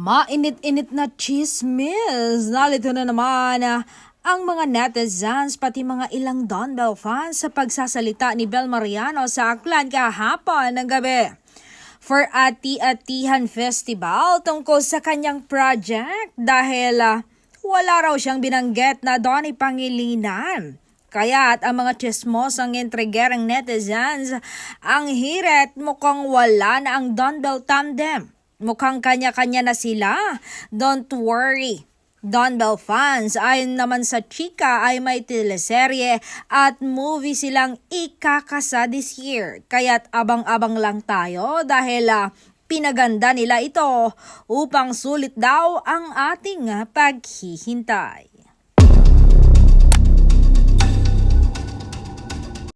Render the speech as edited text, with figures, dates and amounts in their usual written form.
Mainit-init na chismis. Nalito na naman ang mga netizens pati mga ilang Don Bell fans sa pagsasalita ni Bel Mariano sa Aklan kahapon ng gabi. For Ati-Atihan Festival tungkol sa kanyang project dahil wala raw siyang binanggit na Donnie Pangilinan. Kaya't ang mga chismosang intrigerang netizens, ang hirit mukhang wala na ang Don Bell tandem. Mukhang kanya-kanya na sila. Don't worry. Don Bell fans, ayon naman sa chika ay may teleserye at movie silang ikakasa this year. Kaya't abang-abang lang tayo dahil pinaganda nila ito upang sulit daw ang ating paghihintay.